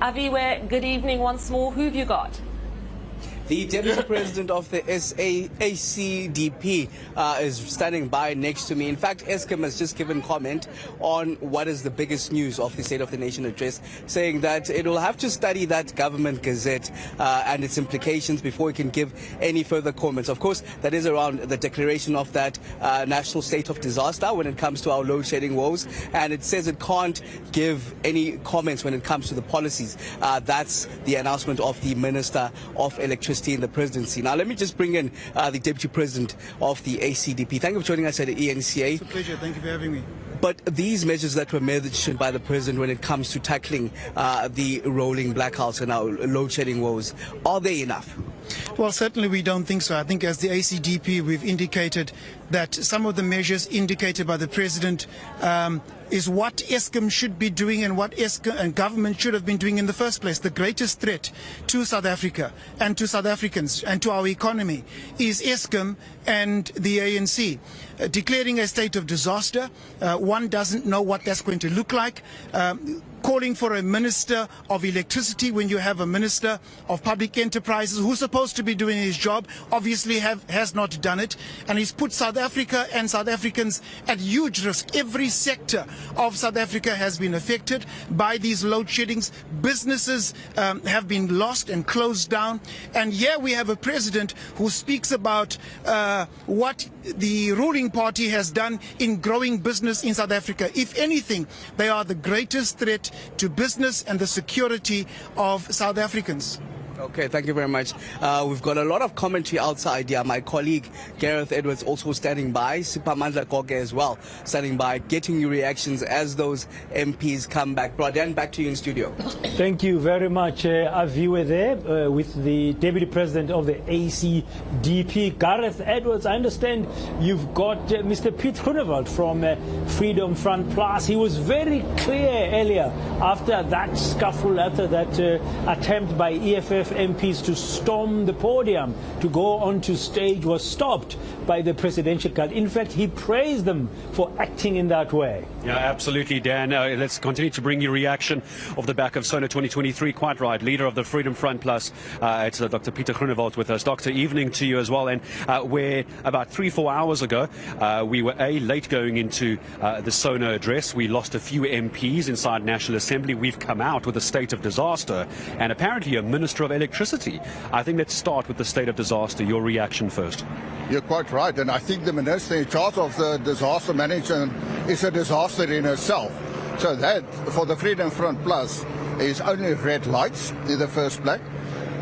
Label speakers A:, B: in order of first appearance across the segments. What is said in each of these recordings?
A: Aviwe, good evening once more. Who have you got?
B: The Deputy President of the ACDP is standing by next to me. In fact, Eskom has just given comment on what is the biggest news of the State of the Nation address, saying that it will have to study that government gazette and its implications before it can give any further comments. Of course, that is around the declaration of that national state of disaster when it comes to our load shedding woes. And it says it can't give any comments when it comes to the policies. That's the announcement of the Minister of Electricity in the presidency. Now, let me just bring in the Deputy President of the ACDP. Thank you for joining us at the ENCA.
C: It's a pleasure. Thank you for having me.
B: But these measures that were mentioned by the President when it comes to tackling the rolling blackouts and our load shedding woes, are they enough?
C: Well, certainly we don't think so. I think as the ACDP we've indicated that some of the measures indicated by the President is what Eskom should be doing and what Eskom and government should have been doing in the first place. The greatest threat to South Africa and to South Africans and to our economy is Eskom and the ANC. Declaring a state of disaster, one doesn't know what that's going to look like. Calling for a Minister of Electricity when you have a Minister of Public Enterprises who's supposed to be doing his job, obviously has not done it, and he's put South Africa and South Africans at huge risk. Every sector of South Africa has been affected by these load sheddings. Businesses have been lost and closed down, and here we have a President who speaks about what the ruling party has done in growing business in South Africa. If anything, they are the greatest threat to business and the security of South Africans.
B: Okay, thank you very much. We've got a lot of commentary outside here. My colleague Gareth Edwards also standing by, Sipamandla Koke as well, standing by, getting your reactions as those MPs come back. Bradan, back to you in studio.
D: Thank you very much, Aviwe there, with the Deputy President of the ACDP, Gareth Edwards. I understand you've got Mr. Piet Groenewald from Freedom Front Plus. He was very clear earlier after that scuffle, after that attempt by EFF MPs to storm the podium, to go onto stage, was stopped by the Presidential Guard. In fact, he praised them for acting in that way.
E: Yeah, absolutely, Dan. Let's continue to bring you reaction off the back of Sona 2023. Quite right. Leader of the Freedom Front Plus, it's Dr. Piet Groenewald with us. Doctor, evening to you as well. And where about 3-4 hours ago, we were late going into the Sona address. We lost a few MPs inside National Assembly. We've come out with a state of disaster and apparently a Minister of Electricity. I think let's start with the state of disaster. Your reaction first.
F: You're quite right, and I think the minister in charge of the disaster management is a disaster in itself. So that, for the Freedom Front Plus, is only red lights in the first place.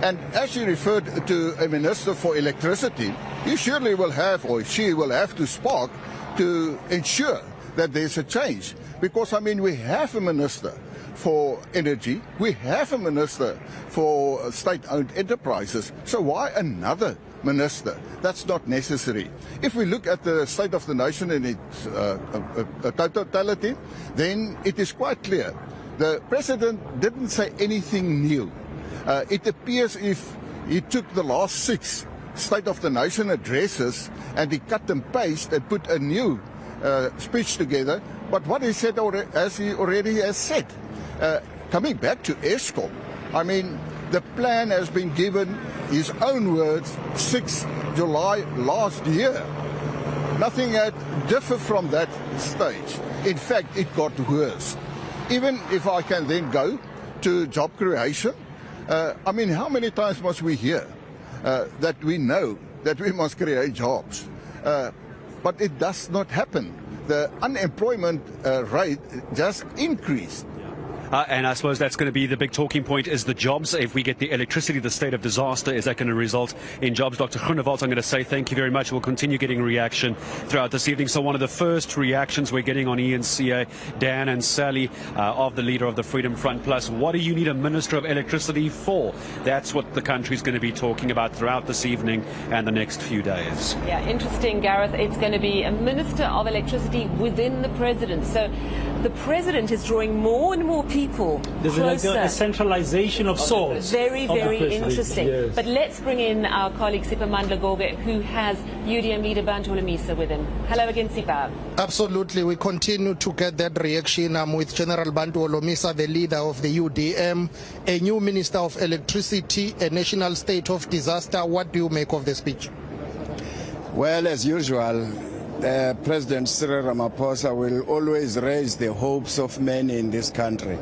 F: And as you referred to a Minister for Electricity, you surely will have, or she will have to spark to ensure that there's a change. Because, I mean, we have a Minister for Energy, we have a Minister for State-owned enterprises, so why another Minister? That's not necessary. If we look at the State of the Nation in its totality, then it is quite clear. The President didn't say anything new. It appears if he took the last 6 State of the Nation addresses and he cut and pasted and put a new speech together, but what he said, as he already has said, coming back to Eskom, I mean, the plan has been given, his own words, 6 July last year. Nothing had differed from that stage. In fact, it got worse. Even if I can then go to job creation, I mean, how many times must we hear that we know that we must create jobs? But it does not happen. The unemployment rate just increased.
E: And I suppose that's going to be the big talking point, is the jobs. If we get the electricity, the state of disaster, is that going to result in jobs? Dr. Groenewald, I'm going to say thank you very much. We'll continue getting reaction throughout this evening. So one of the first reactions we're getting on ENCA, Dan and Sally, of the leader of the Freedom Front Plus. What do you need a Minister of Electricity for? That's what the country's going to be talking about throughout this evening and the next few days.
A: Yeah, interesting, Gareth. It's going to be a Minister of Electricity within the President. So the President is drawing more and more people people
D: There's like
A: closer.
D: a centralization of sorts.
A: Very,
D: of the
A: very
D: president.
A: interesting.
D: Yes.
A: But let's bring in our colleague Sipa Mandla-Gobe, who has UDM leader Bantu Olomisa with him. Hello again, Sipa.
G: Absolutely. We continue to get that reaction. I'm with General Bantu Olomisa, the leader of the UDM, a new Minister of Electricity, a national state of disaster. What do you make of the speech?
H: Well, as usual, President Cyril Ramaphosa will always raise the hopes of many in this country.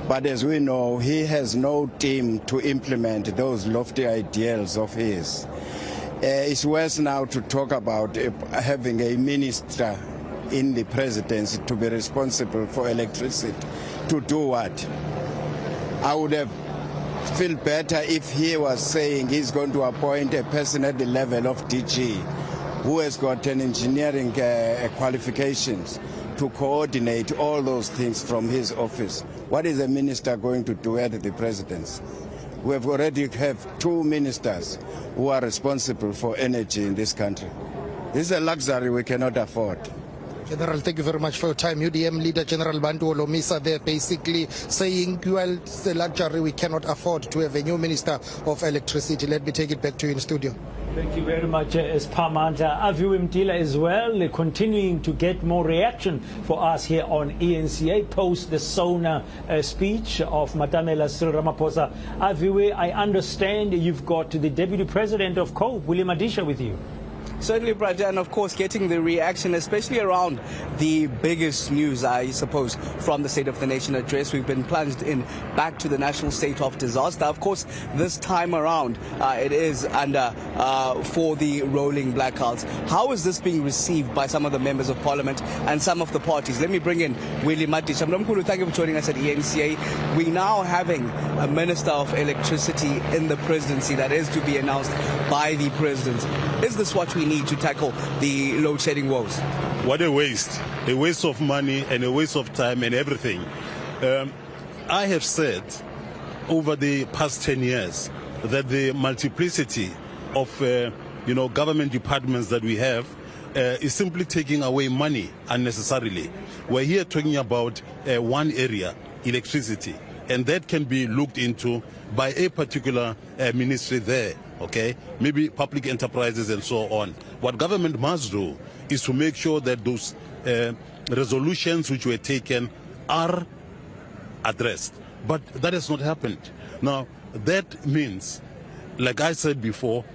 H: But as we know, he has no team to implement those lofty ideals of his. It's worse now to talk about having a minister in the presidency to be responsible for electricity. To do what? I would have feel better if he was saying he's going to appoint a person at the level of DG who has got an engineering qualifications to coordinate all those things from his office. What is a minister going to do at the presidency? We have already have 2 ministers who are responsible for energy in this country. This is a luxury we cannot afford.
G: General, thank you very much for your time. UDM leader General Bantu Olomisa there basically saying, well, it's a luxury we cannot afford to have a new Minister of Electricity. Let me take it back to you in studio.
D: Thank you very much, Spamandla. Aviu Mtila as well, continuing to get more reaction for us here on ENCA post the Sona speech of Matamela Cyril Ramaphosa. Aviu, I understand you've got the Deputy President of COPE, William Adisha, with you.
B: Certainly, Braja, and of course getting the reaction, especially around the biggest news, I suppose, from the State of the Nation address. We've been plunged in back to the national state of disaster. Of course, this time around, it is under for the rolling blackouts. How is this being received by some of the members of Parliament and some of the parties? Let me bring in Willie Matisha. Mnamkhulu, thank you for joining us at ENCA. We're now having a Minister of Electricity in the presidency that is to be announced by the President. Is this what we need to tackle the load shedding woes?
I: What a waste of money and a waste of time and everything. I have said over the past 10 years that the multiplicity of government departments that we have is simply taking away money unnecessarily. We're here talking about one area, electricity, and that can be looked into by a particular ministry there. Okay, maybe public enterprises and so on. What government must do is to make sure that those resolutions which were taken are addressed. But that has not happened. Now, that means, like I said before,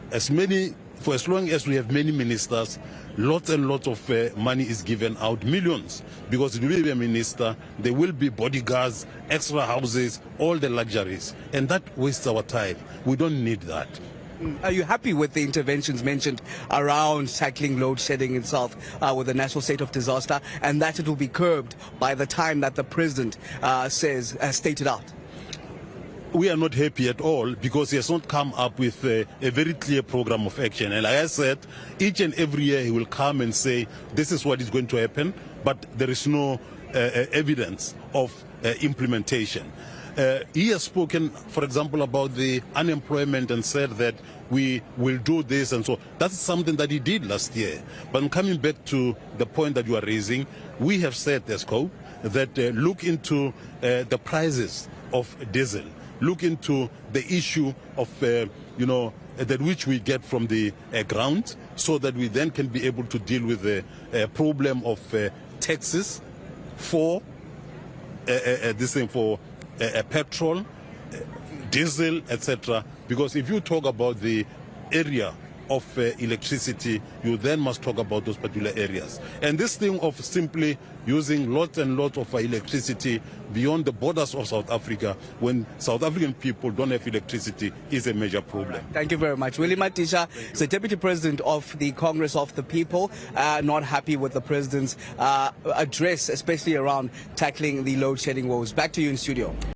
I: for as long as we have many ministers, lots and lots of money is given out, millions, because if you will be a minister, there will be bodyguards, extra houses, all the luxuries, and that wastes our time. We don't need that.
B: Are you happy with the interventions mentioned around tackling load shedding itself with the national state of disaster, and that it will be curbed by the time that the President stated out?
I: We are not happy at all because he has not come up with a very clear program of action. And like I said, each and every year he will come and say, this is what is going to happen, but there is no evidence of implementation. He has spoken, for example, about the unemployment and said that we will do this and so. That's something that he did last year. But coming back to the point that you are raising, we have said as COPE that look into the prices of diesel. Look into the issue of, that which we get from the ground, so that we then can be able to deal with the problem of taxes for petrol, diesel, etc. Because if you talk about the area of electricity, you then must talk about those particular areas. And this thing of simply using lots and lots of electricity beyond the borders of South Africa, when South African people don't have electricity, is a major problem.
B: Thank you very much. Willie Matisha is the Deputy President of the Congress of the People, not happy with the President's address, especially around tackling the load shedding woes. Back to you in studio.